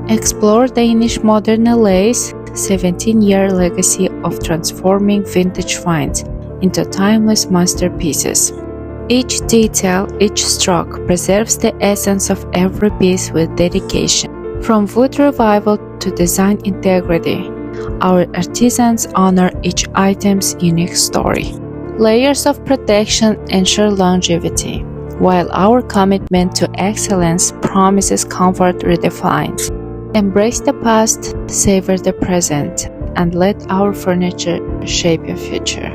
Explore Danish Modern LA's 17-year legacy of transforming vintage finds into timeless masterpieces. Each detail, each stroke preserves the essence of every piece with dedication. From wood revival to design integrity, our artisans honor each item's unique story. Layers of protection ensure longevity, while our commitment to excellence promises comfort redefined. Embrace the past, savor the present, and let our furniture shape your future.